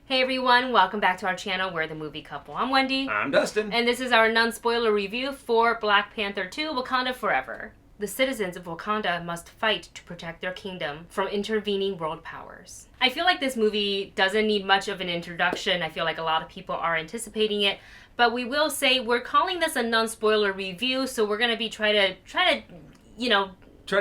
Hey everyone, welcome back to our channel, We're the Movie Couple. I'm Wendy. I'm Dustin. And this is our non-spoiler review for Black Panther 2, Wakanda Forever. The citizens of Wakanda must fight to protect their kingdom from intervening world powers. I feel like this movie doesn't need much of an introduction. I feel like a lot of people are anticipating it. But we will say we're calling this a non-spoiler review, so we're going to be try to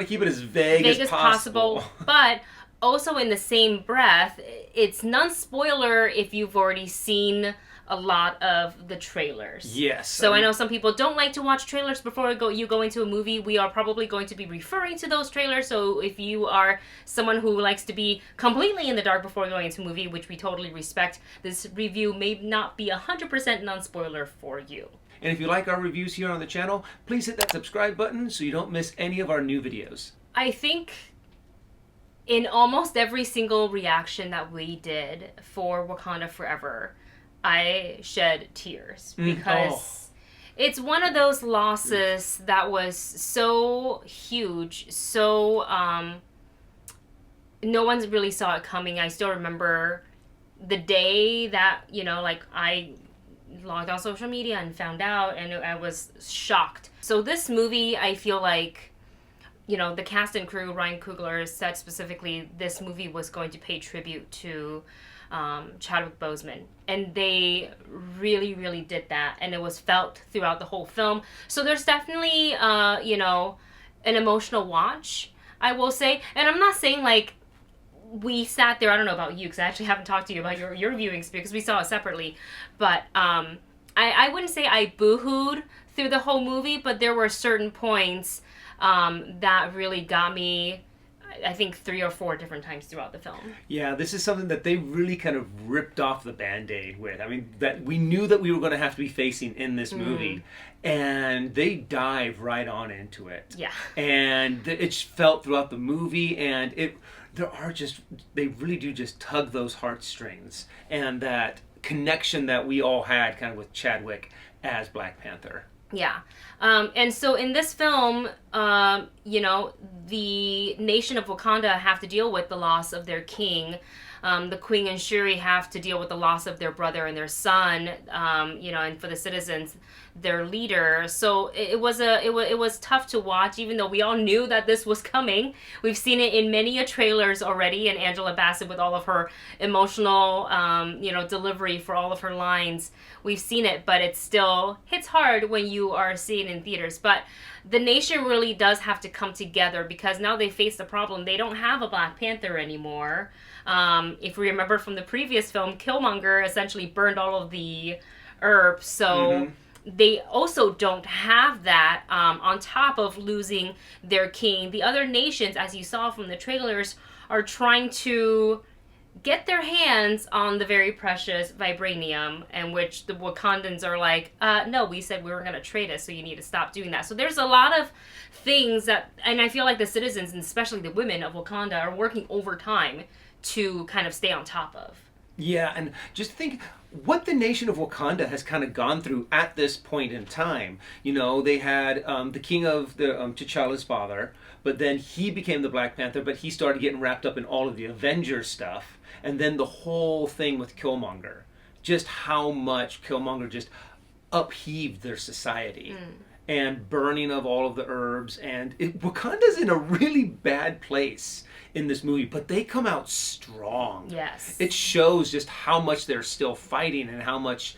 keep it as vague as possible. But also in the same breath, it's non-spoiler if you've already seen a lot of the trailers. Yes. So I know some people don't like to watch trailers before you go into a movie. We are probably going to be referring to those trailers. So if you are someone who likes to be completely in the dark before going into a movie, which we totally respect, this review may not be 100% non-spoiler for you. And if you like our reviews here on the channel, please hit that subscribe button so you don't miss any of our new videos. I think in almost every single reaction that we did for Wakanda Forever, I shed tears because it's one of those losses that was so huge, so no one really saw it coming. I still remember the day that, I logged on social media and found out, and I was shocked. So this movie, I feel like, the cast and crew, Ryan Coogler said specifically this movie was going to pay tribute to Chadwick Boseman. And they really, really did that. And it was felt throughout the whole film. So there's definitely, an emotional watch, I will say. And I'm not saying, we sat there, I don't know about you, because I actually haven't talked to you about your viewing experience, because we saw it separately. But I wouldn't say I boo-hooed through the whole movie, but there were certain points that really got me, I think, 3 or 4 different times throughout the film. Yeah, this is something that they really kind of ripped off the Band-Aid with. I mean, that we knew that we were going to have to be facing in this movie, and they dive right on into it. Yeah. And it's felt throughout the movie, and they really do just tug those heartstrings, and that connection that we all had kind of with Chadwick as Black Panther. Yeah. And so in this film, the nation of Wakanda have to deal with the loss of their king. The Queen and Shuri have to deal with the loss of their brother and their son, and for the citizens, their leader. So it was tough to watch, even though we all knew that this was coming. We've seen it in many trailers already, and Angela Bassett with all of her emotional, delivery for all of her lines. We've seen it, but it still hits hard when you are seeing it in theaters. But the nation really does have to come together, because now they face the problem. They don't have a Black Panther anymore. If we remember from the previous film, Killmonger essentially burned all of the herbs, so they also don't have that, on top of losing their king. The other nations, as you saw from the trailers, are trying to get their hands on the very precious vibranium, and which the Wakandans are like, no, we said we were going to trade it, so you need to stop doing that. So there's a lot of things that, and I feel like the citizens, and especially the women of Wakanda, are working overtime to kind of stay on top of. Yeah, and just think what the nation of Wakanda has kind of gone through at this point in time. They had the king of the T'Challa's father, but then he became the Black Panther, but he started getting wrapped up in all of the Avengers stuff. And then the whole thing with Killmonger. Just how much Killmonger just upheaved their society. And burning of all of the herbs. And Wakanda's in a really bad place in this movie, but they come out strong. Yes. It shows just how much they're still fighting and how much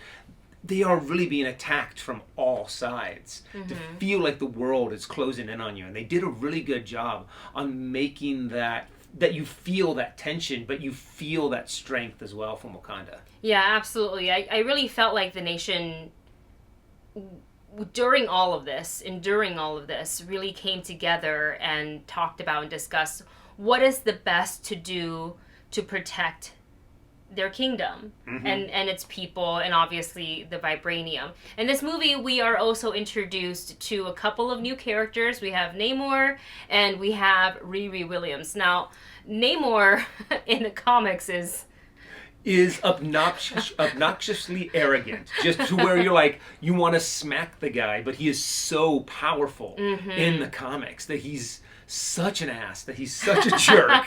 they are really being attacked from all sides. To feel like the world is closing in on you. And they did a really good job on making that you feel that tension, but you feel that strength as well from Wakanda. Yeah, absolutely. I really felt like the nation, enduring all of this, really came together and talked about and discussed what is the best to do to protect their kingdom and its people, and obviously the vibranium. In this movie, we are also introduced to a couple of new characters. We have Namor and we have Riri Williams. Now, Namor in the comics is obnoxiously arrogant, just to where you're like, you want to smack the guy, but he is so powerful in the comics that he's such an ass, that he's such a jerk.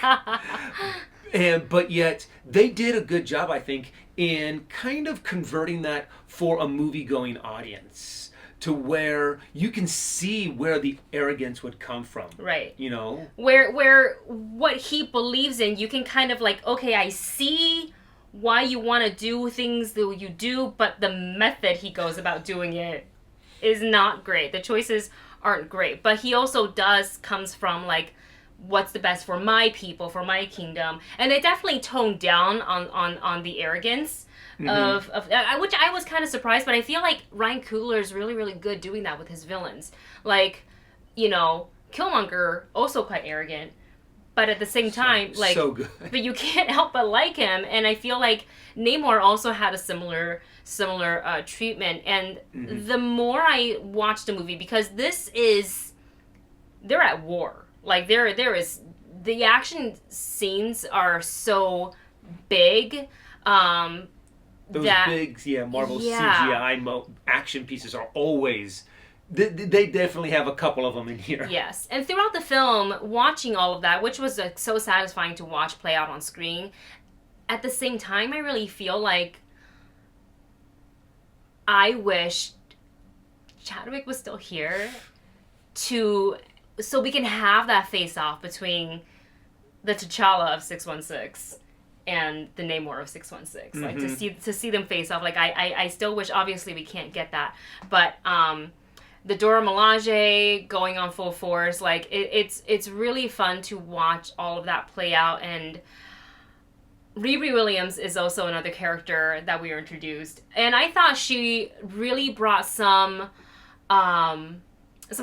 But yet they did a good job, I think, in kind of converting that for a movie-going audience to where you can see where the arrogance would come from. Right. You know? Where what he believes in, you can kind of like, okay, I see why you want to do things that you do, but the method he goes about doing it is not great. The choices aren't great. But he also comes from like, what's the best for my people, for my kingdom. And they definitely toned down on the arrogance of which I was kind of surprised, but I feel like Ryan Coogler is really, really good doing that with his villains. Like, you know, Killmonger, also quite arrogant, but at the same time, like, so good. But you can't help but like him. And I feel like Namor also had a similar treatment. And the more I watched the movie, because they're at war. Like, there is, the action scenes are so big, those big, Marvel CGI action pieces are always, they definitely have a couple of them in here. Yes. And throughout the film, watching all of that, which was so satisfying to watch play out on screen, at the same time, I really feel like I wished Chadwick was still here so we can have that face-off between the T'Challa of 616 and the Namor of 616. Like, to see them face off. Like, I still wish, obviously we can't get that, but the Dora Milaje going on full force, like, it's really fun to watch all of that play out. And Riri Williams is also another character that we were introduced, and I thought she really brought some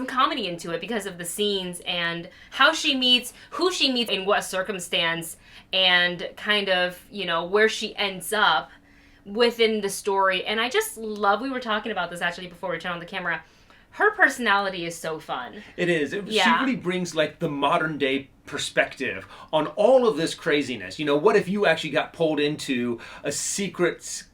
comedy into it because of the scenes and how she meets, who she meets in what circumstance, and kind of, you know, where she ends up within the story. And I just love, we were talking about this actually before we turned on the camera, her personality is so fun. It is. She really brings like the modern day perspective on all of this craziness. You know, what if you actually got pulled into a secret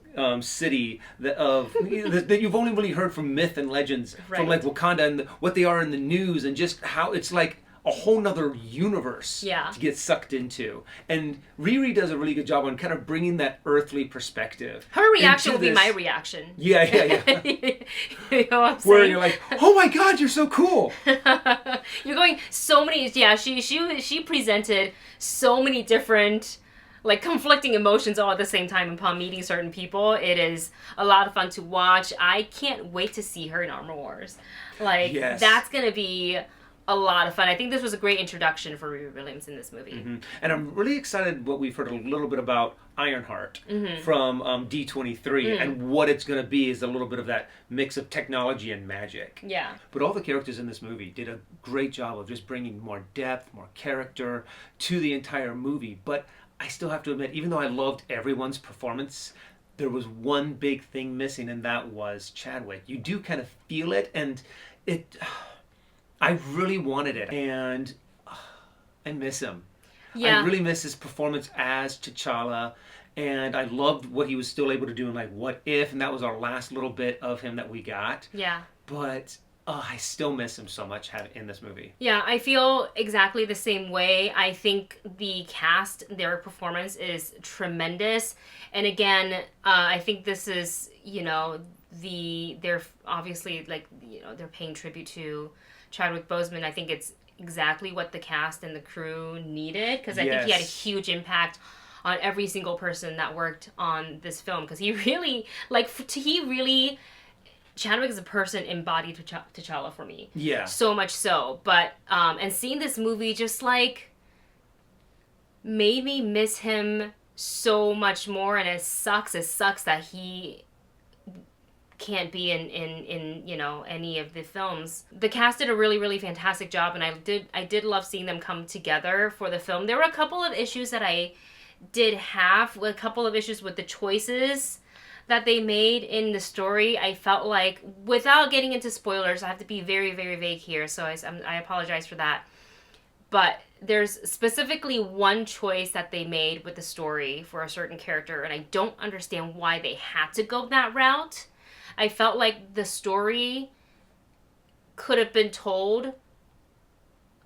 city that you've only really heard from myth and legends, from like Wakanda and what they are in the news, and just how it's like a whole nother universe to get sucked into. And Riri does a really good job on kind of bringing that earthly perspective. Her reaction will be my reaction. Yeah. You know what I'm saying? Where you're like, oh my God, you're so cool. You're going so many, she presented so many different, like, conflicting emotions all at the same time upon meeting certain people. It is a lot of fun to watch. I can't wait to see her in Armor Wars. Like, that's going to be a lot of fun. I think this was a great introduction for Riri Williams in this movie. And I'm really excited what we've heard a little bit about Ironheart from D23, and what it's going to be is a little bit of that mix of technology and magic. Yeah. But all the characters in this movie did a great job of just bringing more depth, more character to the entire movie. But I still have to admit, even though I loved everyone's performance, there was one big thing missing, and that was Chadwick. You do kind of feel it, and I really wanted it, and I miss him. Yeah. I really miss his performance as T'Challa, and I loved what he was still able to do in, like, What If, and that was our last little bit of him that we got. Yeah. But I still miss him so much in this movie. Yeah, I feel exactly the same way. I think the cast, their performance is tremendous. And again, I think this is, you know, they're obviously, like, you know, they're paying tribute to Chadwick Boseman. I think it's exactly what the cast and the crew needed, because I think he had a huge impact on every single person that worked on this film, because he really, Chadwick as a person embodied T'Challa for me. Yeah. So much so. But, and seeing this movie just, like, made me miss him so much more, and it sucks that he can't be in you know, any of the films. The cast did a really, really fantastic job, and I did love seeing them come together for the film. There were a couple of issues that I did have, a couple of issues with the choices that they made in the story. I felt like, without getting into spoilers, I have to be very, very vague here, so I apologize for that. But there's specifically one choice that they made with the story for a certain character, and I don't understand why they had to go that route. I felt like the story could have been told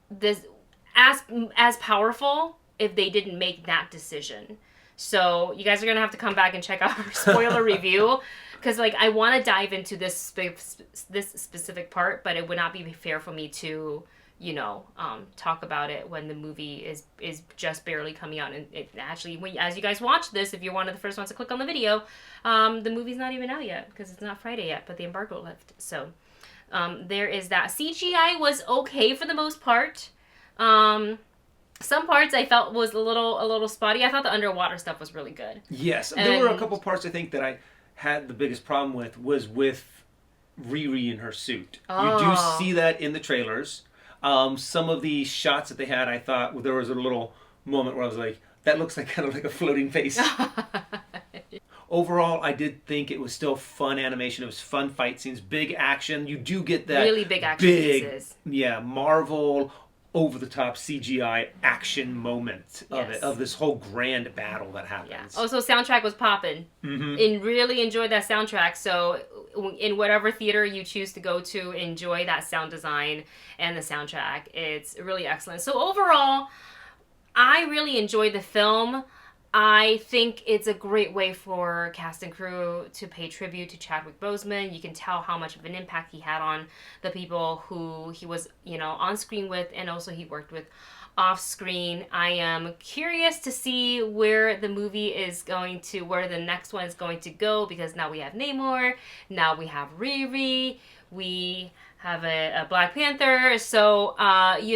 this as powerful if they didn't make that decision. So you guys are gonna have to come back and check out our spoiler review, because like I want to dive into this specific part, but it would not be fair for me to talk about it when the movie is just barely coming out. And it actually, as you guys watch this, if you're one of the first ones to click on the video, the movie's not even out yet because it's not Friday yet, but the embargo left. So there is that. CGI was okay for the most part. Some parts I felt was a little spotty. I thought the underwater stuff was really good. Yes, there were a couple parts I think that I had the biggest problem with was with Riri in her suit. You do see that in the trailers. Some of the shots that they had, I thought there was a little moment where I was like, that looks like kind of like a floating face. Overall, I did think it was still fun animation. It was fun fight scenes, big action. You do get that really big action pieces. Yeah, Marvel over-the-top CGI action moment of it, of this whole grand battle that happens. Yeah. Also, soundtrack was popping. And really enjoyed that soundtrack. So in whatever theater you choose to go to, enjoy that sound design and the soundtrack. It's really excellent. So overall, I really enjoyed the film. I think it's a great way for cast and crew to pay tribute to Chadwick Boseman. You can tell how much of an impact he had on the people who he was, on screen with, and also he worked with off screen. I am curious to see where the movie is going to, where the next one is going to go, because now we have Namor, now we have Riri, we have a Black Panther. So, I'm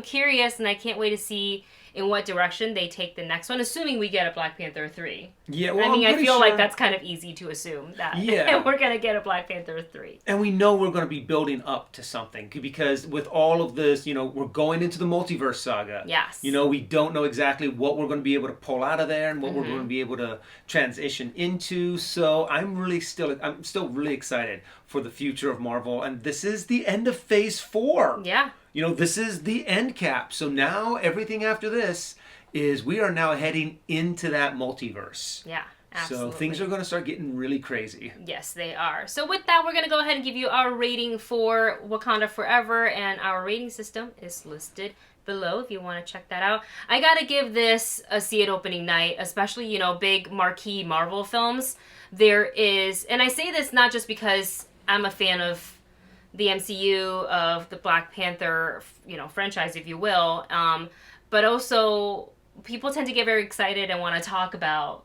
curious, and I can't wait to see in what direction they take the next one, assuming we get a Black Panther 3. Yeah, well, I feel like that's kind of easy to assume that we're going to get a Black Panther 3. And we know we're going to be building up to something, because with all of this, we're going into the multiverse saga. Yes. We don't know exactly what we're going to be able to pull out of there and what we're going to be able to transition into. So I'm still really excited for the future of Marvel. And this is the end of Phase 4. Yeah. This is the end cap. So now everything after this is we are now heading into that multiverse. Yeah, absolutely. So things are going to start getting really crazy. Yes, they are. So with that, we're going to go ahead and give you our rating for Wakanda Forever, and our rating system is listed below if you want to check that out. I got to give this a see it opening night, especially, big marquee Marvel films. There is, and I say this not just because I'm a fan of the MCU, of the Black Panther, franchise, if you will, but also people tend to get very excited and want to talk about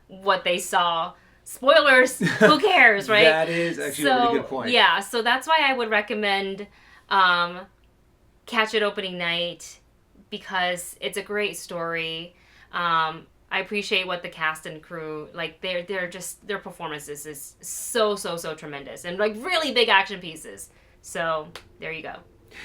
what they saw. Spoilers, who cares, right? That is actually a really good point. Yeah, so that's why I would recommend catch it opening night, because it's a great story. I appreciate what the cast and crew, like, their performances is so tremendous, and like really big action pieces. So there you go.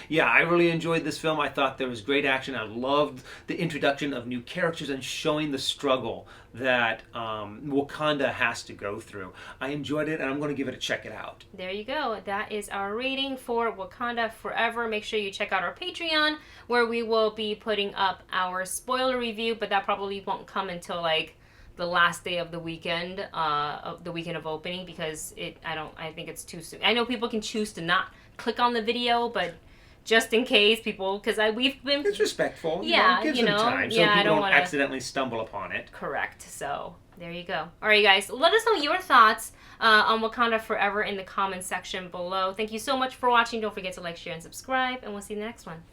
Yeah, I really enjoyed this film. I thought there was great action. I loved the introduction of new characters and showing the struggle that Wakanda has to go through. I enjoyed it, and I'm going to give it a check it out. There you go. That is our rating for Wakanda Forever. Make sure you check out our Patreon, where we will be putting up our spoiler review, but that probably won't come until like the last day of the weekend of opening, because I think it's too soon. I know people can choose to not click on the video, but just in case people, because we've been... It's respectful. Yeah, give them time so people don't accidentally stumble upon it. Correct. So, there you go. All right, guys. Let us know your thoughts on Wakanda Forever in the comments section below. Thank you so much for watching. Don't forget to like, share, and subscribe, and we'll see you in the next one.